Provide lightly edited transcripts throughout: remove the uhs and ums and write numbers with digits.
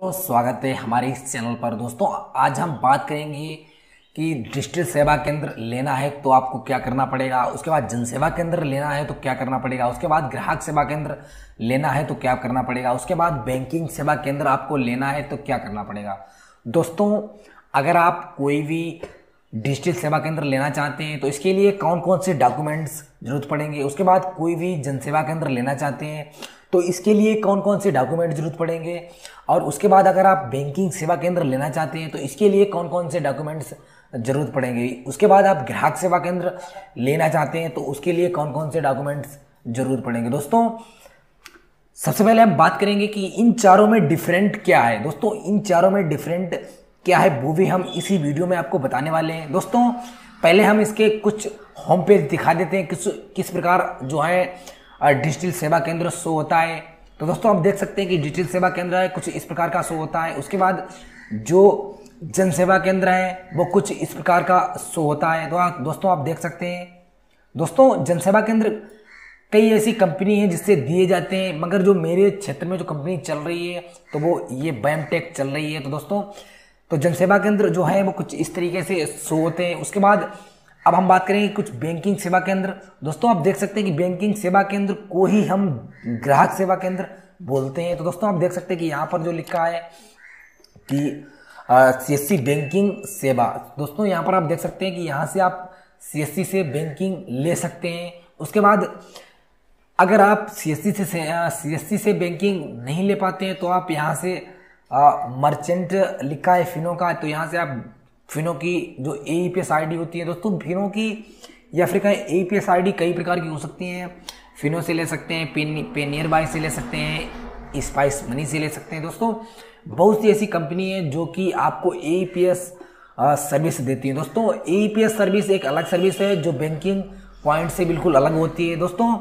तो स्वागत है हमारे इस चैनल पर। दोस्तों आज हम बात करेंगे कि डिजिटल सेवा केंद्र लेना है तो आपको क्या करना पड़ेगा, उसके बाद जन सेवा केंद्र लेना है तो क्या करना पड़ेगा, उसके बाद ग्राहक सेवा केंद्र लेना है तो क्या करना पड़ेगा, उसके बाद बैंकिंग सेवा केंद्र आपको लेना है तो क्या करना पड़ेगा। दोस्तों अगर आप कोई भी डिजिटल सेवा केंद्र लेना चाहते हैं तो इसके लिए कौन कौन से डॉक्यूमेंट्स जरूरत पड़ेंगे, उसके बाद कोई भी जन सेवा केंद्र लेना चाहते हैं तो इसके लिए कौन कौन से डॉक्यूमेंट जरूरत पड़ेंगे, और उसके बाद अगर आप बैंकिंग सेवा केंद्र लेना चाहते हैं तो इसके लिए कौन कौन से डॉक्यूमेंट्स जरूरत पड़ेंगे, उसके बाद आप ग्राहक सेवा केंद्र लेना चाहते हैं तो उसके लिए कौन कौन से डॉक्यूमेंट्स जरूरत पड़ेंगे। दोस्तों सबसे पहले हम बात करेंगे कि इन चारों में डिफरेंट क्या है। दोस्तों इन चारों में डिफरेंट क्या है वो भी हम इसी वीडियो में आपको बताने वाले हैं। दोस्तों पहले हम इसके कुछ होम पेज दिखा देते हैं किस प्रकार जो है डिजिटल सेवा केंद्र शो होता है। तो दोस्तों आप देख सकते हैं कि डिजिटल सेवा केंद्र है कुछ इस प्रकार का शो होता है। उसके बाद जो जन सेवा केंद्र है वो कुछ इस प्रकार का शो होता है। तो दोस्तों आप देख सकते हैं। दोस्तों जन सेवा केंद्र कई ऐसी कंपनी है जिससे दिए जाते हैं, मगर जो मेरे क्षेत्र में जो कंपनी चल रही है तो वो ये बैमटेक चल रही है। तो दोस्तों तो जन सेवा केंद्र जो है वो कुछ इस तरीके से शो होते हैं। उसके बाद अब हम बात करेंगे कुछ बैंकिंग सेवा केंद्र। दोस्तों आप देख सकते हैं कि बैंकिंग सेवा केंद्र को ही हम ग्राहक सेवा केंद्र बोलते हैं। तो दोस्तों आप देख सकते हैं कि यहाँ पर जो लिखा है कि सीएससी बैंकिंग सेवा। दोस्तों यहाँ पर आप देख सकते हैं कि यहाँ से आप सीएससी से बैंकिंग ले सकते हैं। उसके बाद अगर आप सीएससी से बैंकिंग नहीं ले पाते हैं तो आप यहाँ से मर्चेंट लिखा है फिनो का, तो यहाँ से आप फिनो की जो एईपीएस आईडी होती है, दोस्तों फिनो की या फिर कहीं एईपीएस आईडी कई प्रकार की हो सकती हैं। फिनो से ले सकते हैं, पेनियर बाय से ले सकते हैं, स्पाइस मनी से ले सकते हैं। दोस्तों बहुत सी ऐसी कंपनी है जो कि आपको एईपीएस सर्विस देती है। दोस्तों एईपीएस सर्विस एक अलग सर्विस है जो बैंकिंग पॉइंट से बिल्कुल अलग होती है। दोस्तों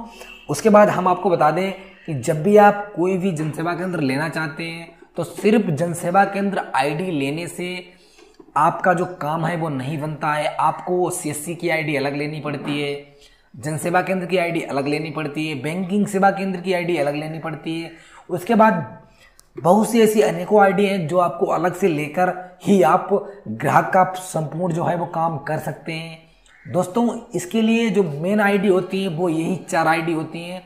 उसके बाद हम आपको बता दें कि जब भी आप कोई भी जनसेवा केंद्र लेना चाहते हैं तो सिर्फ जनसेवा केंद्र आईडी लेने से आपका जो काम है वो नहीं बनता है। आपको सीएससी की आईडी अलग लेनी पड़ती है, जनसेवा केंद्र की आईडी अलग लेनी पड़ती है, बैंकिंग सेवा केंद्र की आईडी अलग लेनी पड़ती है। उसके बाद बहुत सी ऐसी अनेकों आईडी हैं जो आपको अलग से लेकर ही आप ग्राहक का संपूर्ण जो है वो काम कर सकते हैं। दोस्तों इसके लिए जो मेन आईडी होती है वो यही 4 आईडी होती हैं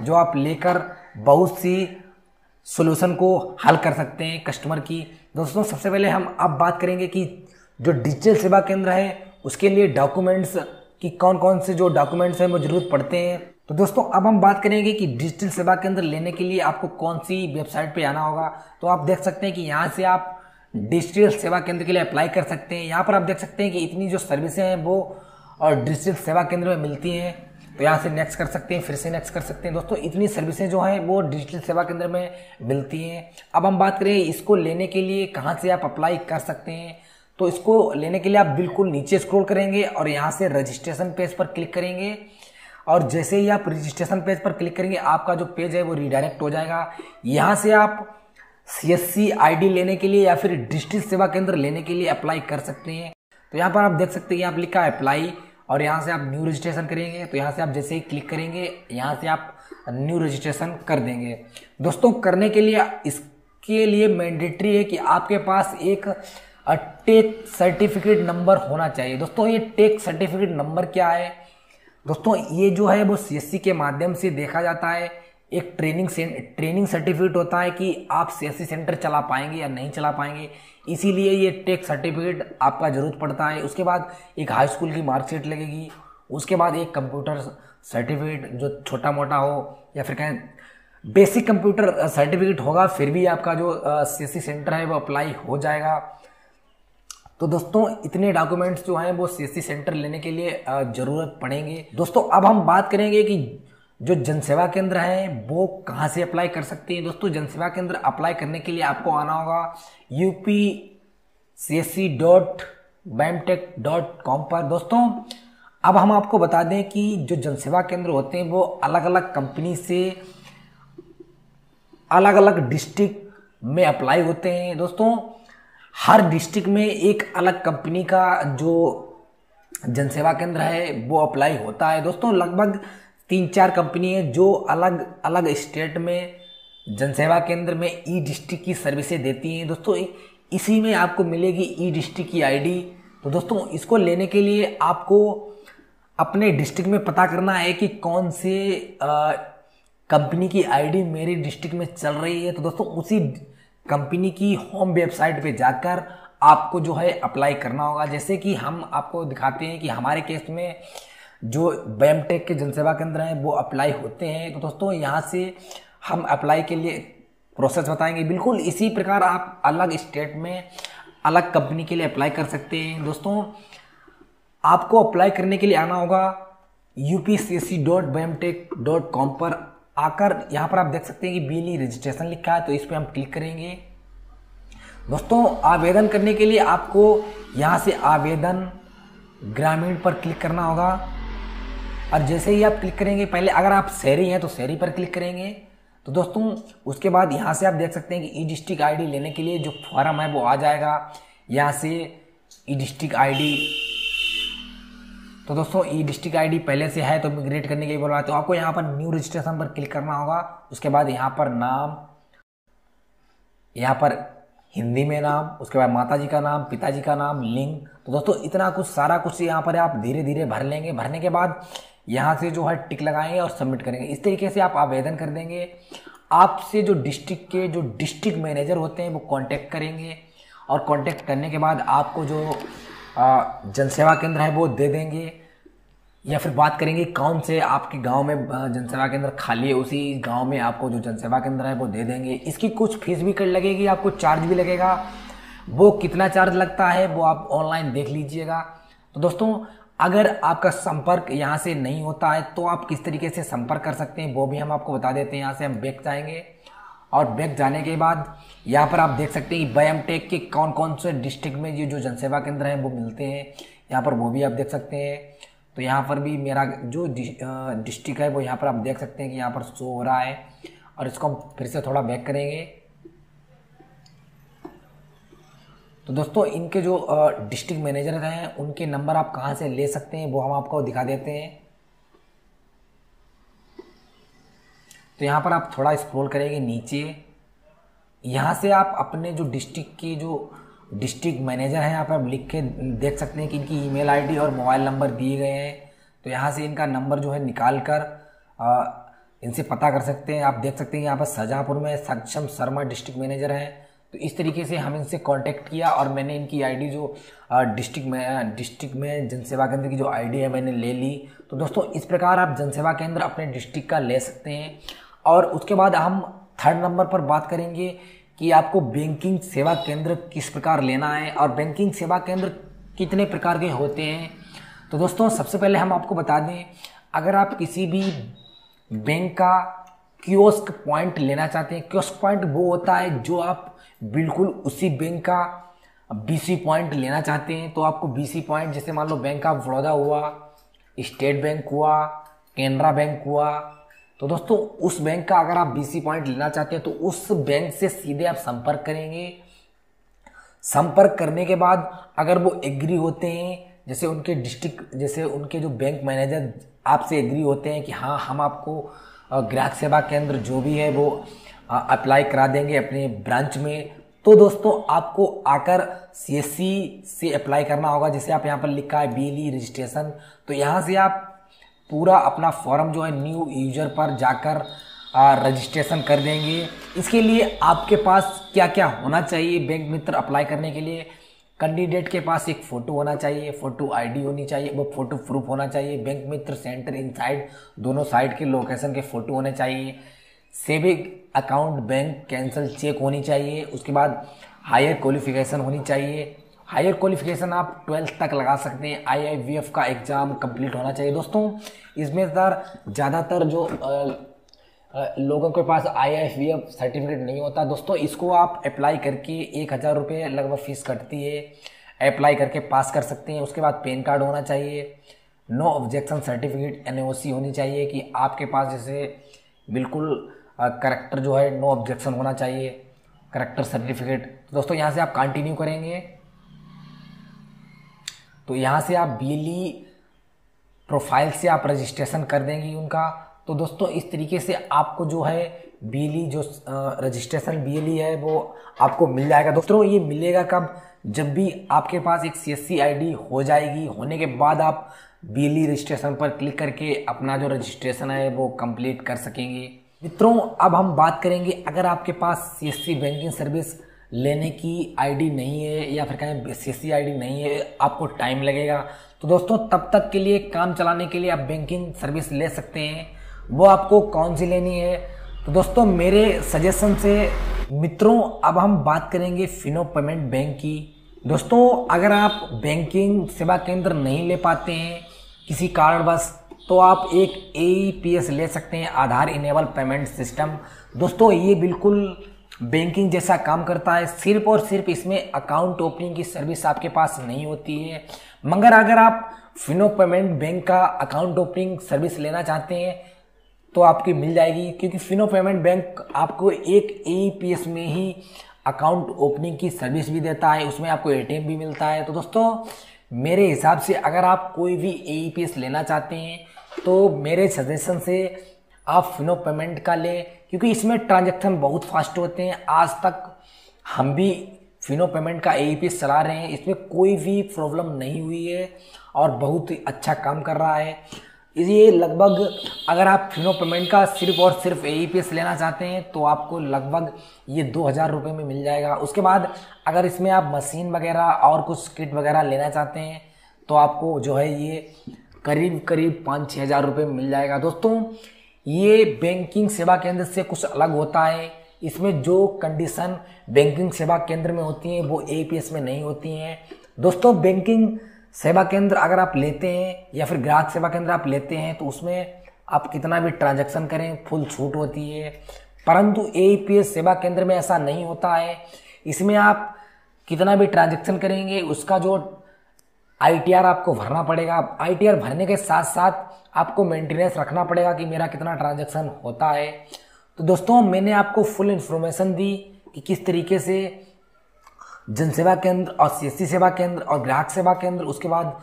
जो आप लेकर बहुत सी सॉल्यूशन को हल कर सकते हैं कस्टमर की। दोस्तों सबसे पहले हम अब बात करेंगे कि जो डिजिटल सेवा केंद्र है उसके लिए डॉक्यूमेंट्स की कौन कौन से जो डॉक्यूमेंट्स हैं वो जरूरत पड़ते हैं। तो दोस्तों अब हम बात करेंगे कि डिजिटल सेवा केंद्र लेने के लिए आपको कौन सी वेबसाइट पे आना होगा। तो आप देख सकते हैं कि यहाँ से आप डिजिटल सेवा केंद्र के लिए अप्लाई कर सकते हैं। यहाँ पर आप देख सकते हैं कि इतनी जो सर्विसें हैं वो और डिजिटल सेवा केंद्र में मिलती हैं। तो यहाँ से नेक्स्ट कर सकते हैं, फिर से नेक्स्ट कर सकते हैं। दोस्तों इतनी सर्विसें जो हैं वो डिजिटल सेवा केंद्र में मिलती हैं। अब हम बात करें इसको लेने के लिए कहाँ से आप अप्लाई कर सकते हैं। तो इसको लेने के लिए आप बिल्कुल नीचे स्क्रॉल करेंगे और यहाँ से रजिस्ट्रेशन पेज पर क्लिक करेंगे, और जैसे ही आप रजिस्ट्रेशन पेज पर क्लिक करेंगे आपका जो पेज है वो रिडायरेक्ट हो जाएगा। यहाँ से आप सीएससी आईडी लेने के लिए या फिर डिजिटल सेवा केंद्र लेने के लिए अप्लाई कर सकते हैं। तो यहाँ पर आप देख सकते हैं यहाँ पर लिखा है अप्लाई, और यहाँ से आप न्यू रजिस्ट्रेशन करेंगे। तो यहाँ से आप जैसे ही क्लिक करेंगे यहाँ से आप न्यू रजिस्ट्रेशन कर देंगे। दोस्तों करने के लिए इसके लिए मैंडेटरी है कि आपके पास एक टेक सर्टिफिकेट नंबर होना चाहिए। दोस्तों ये टेक सर्टिफिकेट नंबर क्या है? दोस्तों ये जो है वो सीएससी के माध्यम से देखा जाता है। एक ट्रेनिंग सर्टिफिकेट होता है कि आप सीएससी सेंटर चला पाएंगे या नहीं चला पाएंगे, इसीलिए ये टेक सर्टिफिकेट आपका जरूरत पड़ता है। उसके बाद एक हाई स्कूल की मार्कशीट लगेगी, उसके बाद एक कंप्यूटर सर्टिफिकेट जो छोटा मोटा हो या फिर कहें बेसिक कंप्यूटर सर्टिफिकेट होगा, फिर भी आपका जो सीएससी सेंटर है वो अप्लाई हो जाएगा। तो दोस्तों इतने डॉक्यूमेंट्स जो हैं वो सीएससी सेंटर लेने के लिए ज़रूरत पड़ेंगे। दोस्तों अब हम बात करेंगे कि जो जनसेवा केंद्र हैं वो कहाँ से अप्लाई कर सकते हैं। दोस्तों जनसेवा केंद्र अप्लाई करने के लिए आपको आना होगा upcsc.bamtech.com पर। दोस्तों अब हम आपको बता दें कि जो जनसेवा केंद्र होते हैं वो अलग अलग कंपनी से अलग अलग डिस्ट्रिक्ट में अप्लाई होते हैं। दोस्तों हर डिस्ट्रिक्ट में एक अलग कंपनी का जो जनसेवा केंद्र है वो अप्लाई होता है। दोस्तों लगभग 3-4 कंपनी है जो अलग अलग स्टेट में जन सेवा केंद्र में ई डिस्ट्रिक्ट की सर्विसेज देती हैं दोस्तों। इसी में आपको मिलेगी ई डिस्ट्रिक्ट की आईडी। तो दोस्तों इसको लेने के लिए आपको अपने डिस्ट्रिक्ट में पता करना है कि कौन से कंपनी की आईडी मेरी डिस्ट्रिक्ट में चल रही है। तो दोस्तों उसी कंपनी की होम वेबसाइट पे जाकर आपको जो है अप्लाई करना होगा। जैसे कि हम आपको दिखाते हैं कि हमारे केस में जो BAMTech के जनसेवा केंद्र हैं वो अप्लाई होते हैं। तो दोस्तों यहाँ से हम अप्लाई के लिए प्रोसेस बताएंगे। बिल्कुल इसी प्रकार आप अलग स्टेट में अलग कंपनी के लिए अप्लाई कर सकते हैं। दोस्तों आपको अप्लाई करने के लिए आना होगा upsc.bamtech.com पर आकर यहाँ पर आप देख सकते हैं कि BLE रजिस्ट्रेशन लिखा है, तो इस पर हम क्लिक करेंगे। दोस्तों आवेदन करने के लिए आपको यहाँ से आवेदन ग्रामीण पर क्लिक करना होगा और जैसे ही आप क्लिक करेंगे, पहले अगर आप शहरी हैं तो शहरी पर क्लिक करेंगे। तो दोस्तों उसके बाद यहाँ से आप देख सकते हैं कि ई डिस्ट्रिक्ट आईडी लेने के लिए जो फॉर्म है वो आ जाएगा। यहाँ से ई डिस्ट्रिक्ट आईडी, तो दोस्तों ई डिस्ट्रिक्ट आईडी पहले से है तो मिग्रेट करने के लिए बोल रहा है, तो आपको यहाँ पर न्यू रजिस्ट्रेशन पर क्लिक करना होगा। उसके बाद यहाँ पर नाम, यहाँ पर हिंदी में नाम, उसके बाद माताजी का नाम, पिताजी का नाम, लिंग। तो दोस्तों इतना कुछ सारा कुछ यहाँ पर आप धीरे धीरे भर लेंगे। भरने के बाद यहाँ से जो है टिक लगाएंगे और सबमिट करेंगे। इस तरीके से आप आवेदन कर देंगे। आपसे जो डिस्ट्रिक्ट के जो डिस्ट्रिक्ट मैनेजर होते हैं वो कांटेक्ट करेंगे और कांटेक्ट करने के बाद आपको जो जनसेवा केंद्र है वो दे देंगे, या फिर बात करेंगे कौन से आपके गांव में जनसेवा केंद्र खाली है, उसी गांव में आपको जो जनसेवा केंद्र है वो दे देंगे। इसकी कुछ फीस भी लगेगी, आपको चार्ज भी लगेगा। वो कितना चार्ज लगता है वो आप ऑनलाइन देख लीजिएगा। तो दोस्तों अगर आपका संपर्क यहाँ से नहीं होता है तो आप किस तरीके से संपर्क कर सकते हैं वो भी हम आपको बता देते हैं। यहाँ से हम बैक जाएंगे और बैक जाने के बाद यहाँ पर आप देख सकते हैं कि BAMTech के कौन कौन से डिस्ट्रिक्ट में ये जो जनसेवा केंद्र हैं वो मिलते हैं, यहाँ पर वो भी आप देख सकते हैं। तो यहाँ पर भी मेरा जो डिस्ट्रिक्ट है वो यहाँ पर आप देख सकते हैं कि यहाँ पर शो हो रहा है। और इसको हम फिर से थोड़ा बैक करेंगे। तो दोस्तों इनके जो डिस्ट्रिक्ट मैनेजर हैं उनके नंबर आप कहाँ से ले सकते हैं वो हम आपको दिखा देते हैं। तो यहाँ पर आप थोड़ा स्क्रॉल करेंगे नीचे, यहाँ से आप अपने जो डिस्ट्रिक्ट की जो डिस्ट्रिक्ट मैनेजर हैं यहाँ पर आप लिख के देख सकते हैं कि इनकी ईमेल आईडी और मोबाइल नंबर दिए गए हैं। तो यहाँ से इनका नंबर जो है निकाल कर इनसे पता कर सकते हैं। आप देख सकते हैं यहाँ पर शाहजहाँपुर में सक्षम शर्मा डिस्ट्रिक्ट मैनेजर हैं। तो इस तरीके से हम इनसे कांटेक्ट किया और मैंने इनकी आईडी जो डिस्ट्रिक्ट में जनसेवा केंद्र की जो आईडी है मैंने ले ली। तो दोस्तों इस प्रकार आप जनसेवा केंद्र अपने डिस्ट्रिक्ट का ले सकते हैं। और उसके बाद हम थर्ड नंबर पर बात करेंगे कि आपको बैंकिंग सेवा केंद्र किस प्रकार लेना है और बैंकिंग सेवा केंद्र कितने प्रकार के होते हैं। तो दोस्तों सबसे पहले हम आपको बता दें, अगर आप किसी भी बैंक का कियोस्क पॉइंट लेना चाहते हैं, कियोस्क पॉइंट वो होता है जो आप बिल्कुल उसी बैंक का BC पॉइंट लेना चाहते हैं। तो आपको BC पॉइंट जैसे मान लो बैंक ऑफ बड़ौदा हुआ, स्टेट बैंक हुआ, कैनरा बैंक हुआ, तो दोस्तों उस बैंक का अगर आप BC पॉइंट लेना चाहते हैं तो उस बैंक से सीधे आप संपर्क करेंगे। संपर्क करने के बाद अगर वो एग्री होते हैं, जैसे उनके डिस्ट्रिक्ट जैसे उनके जो बैंक मैनेजर आपसे एग्री होते हैं कि हाँ हम आपको ग्राहक सेवा केंद्र जो भी है वो अप्लाई करा देंगे अपने ब्रांच में, तो दोस्तों आपको आकर CSC से अप्लाई करना होगा। जैसे आप यहाँ पर लिखा है BLE रजिस्ट्रेशन, तो यहाँ से आप पूरा अपना फॉर्म जो है न्यू यूजर पर जाकर रजिस्ट्रेशन कर देंगे। इसके लिए आपके पास क्या क्या होना चाहिए बैंक मित्र अप्लाई करने के लिए? कैंडिडेट के पास एक फ़ोटो होना चाहिए, फ़ोटो ID होनी चाहिए, वो फ़ोटो प्रूफ होना चाहिए। बैंक मित्र सेंटर इनसाइड दोनों साइड के लोकेशन के फ़ोटो होने चाहिए। Saving account bank cancel cheque होनी चाहिए। उसके बाद हायर क्वालिफिकेशन होनी चाहिए। हायर क्वालिफिकेशन आप 12th तक लगा सकते हैं। IIVF का एग्ज़ाम कंप्लीट होना चाहिए। दोस्तों इसमें ज़्यादातर जो लोगों के पास IIVF सर्टिफिकेट नहीं होता, दोस्तों इसको आप अप्लाई करके 1000 रुपये लगभग फ़ीस कटती है, अप्लाई करके पास कर सकते हैं। उसके बाद पैन कार्ड होना चाहिए, नो ऑब्जेक्शन सर्टिफिकेट NOC होनी चाहिए कि आपके पास जैसे बिल्कुल करेक्टर जो है नो ऑब्जेक्शन होना चाहिए, करेक्टर सर्टिफिकेट। तो दोस्तों यहाँ से आप कंटिन्यू करेंगे तो यहाँ से आप BLE प्रोफाइल से आप रजिस्ट्रेशन कर देंगे उनका। तो दोस्तों इस तरीके से आपको जो है BLE जो रजिस्ट्रेशन BLE है वो आपको मिल जाएगा। दोस्तों ये मिलेगा कब? जब भी आपके पास एक CSC ID हो जाएगी, होने के बाद आप BLE रजिस्ट्रेशन पर क्लिक करके अपना जो रजिस्ट्रेशन है वो कंप्लीट कर सकेंगे। मित्रों अब हम बात करेंगे, अगर आपके पास CSC बैंकिंग सर्विस लेने की ID नहीं है या फिर कहें CSC ID नहीं है, आपको टाइम लगेगा, तो दोस्तों तब तक के लिए काम चलाने के लिए आप बैंकिंग सर्विस ले सकते हैं। वो आपको कौन सी लेनी है? तो दोस्तों मेरे सजेशन से मित्रों अब हम बात करेंगे फिनो पेमेंट बैंक की। दोस्तों अगर आप बैंकिंग सेवा केंद्र नहीं ले पाते हैं किसी कारणवश, तो आप एक AEPS ले सकते हैं, आधार इनेबल पेमेंट सिस्टम। दोस्तों ये बिल्कुल बैंकिंग जैसा काम करता है, सिर्फ और सिर्फ इसमें अकाउंट ओपनिंग की सर्विस आपके पास नहीं होती है। मगर अगर आप फिनो पेमेंट बैंक का अकाउंट ओपनिंग सर्विस लेना चाहते हैं तो आपकी मिल जाएगी, क्योंकि फिनो पेमेंट बैंक आपको एक AEPS में ही अकाउंट ओपनिंग की सर्विस भी देता है, उसमें आपको ATM भी मिलता है। तो दोस्तों मेरे हिसाब से अगर आप कोई भी AEPS लेना चाहते हैं तो मेरे सजेशन से आप फिनो पेमेंट का लें, क्योंकि इसमें ट्रांजैक्शन बहुत फास्ट होते हैं। आज तक हम भी फिनो पेमेंट का AEPS चला रहे हैं, इसमें कोई भी प्रॉब्लम नहीं हुई है और बहुत ही अच्छा काम कर रहा है। ये लगभग अगर आप फिनो पेमेंट का सिर्फ और सिर्फ AEPS लेना चाहते हैं तो आपको लगभग ये 2000 रुपये में मिल जाएगा। उसके बाद अगर इसमें आप मशीन वगैरह और कुछ किट वगैरह लेना चाहते हैं तो आपको जो है ये करीब 5-6 हज़ार रुपये में मिल जाएगा। दोस्तों ये बैंकिंग सेवा केंद्र से कुछ अलग होता है, इसमें जो कंडीशन बैंकिंग सेवा केंद्र में होती हैं वो AEPS में नहीं होती हैं। दोस्तों बैंकिंग सेवा केंद्र अगर आप लेते हैं या फिर ग्राहक सेवा केंद्र आप लेते हैं तो उसमें आप कितना भी ट्रांजैक्शन करें फुल छूट होती है, परंतु AEPS सेवा केंद्र में ऐसा नहीं होता है। इसमें आप कितना भी ट्रांजैक्शन करेंगे उसका जो ITR आपको भरना पड़ेगा। ITR भरने के साथ साथ आपको मेंटेनेंस रखना पड़ेगा कि मेरा कितना ट्रांजैक्शन होता है। तो दोस्तों मैंने आपको फुल इन्फॉर्मेशन दी कि किस तरीके से जनसेवा केंद्र और CSC सेवा केंद्र और ग्राहक सेवा केंद्र, उसके बाद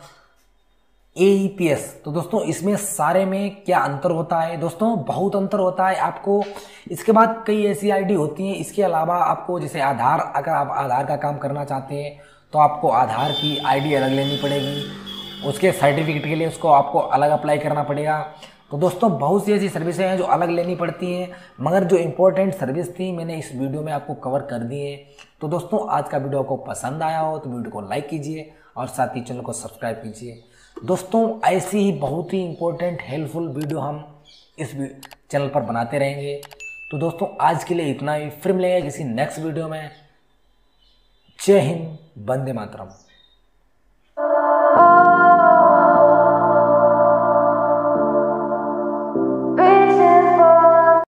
AEPS, तो दोस्तों इसमें सारे में क्या अंतर होता है। दोस्तों बहुत अंतर होता है। आपको इसके बाद कई ऐसी ID होती हैं, इसके अलावा आपको जैसे आधार, अगर आप आधार का काम करना चाहते हैं तो आपको आधार की ID अलग लेनी पड़ेगी, उसके सर्टिफिकेट के लिए उसको आपको अलग अप्लाई करना पड़ेगा। तो दोस्तों बहुत सी ऐसी सर्विसें हैं जो अलग लेनी पड़ती हैं, मगर जो इम्पोर्टेंट सर्विस थी मैंने इस वीडियो में आपको कवर कर दी है। तो दोस्तों आज का वीडियो आपको पसंद आया हो तो वीडियो को लाइक कीजिए और साथ ही चैनल को सब्सक्राइब कीजिए। दोस्तों ऐसी ही बहुत ही इम्पोर्टेंट हेल्पफुल वीडियो हम इस चैनल पर बनाते रहेंगे। तो दोस्तों आज के लिए इतना ही, फिर मिलेंगे किसी नेक्स्ट वीडियो में। जय हिंद, वंदे मातरम।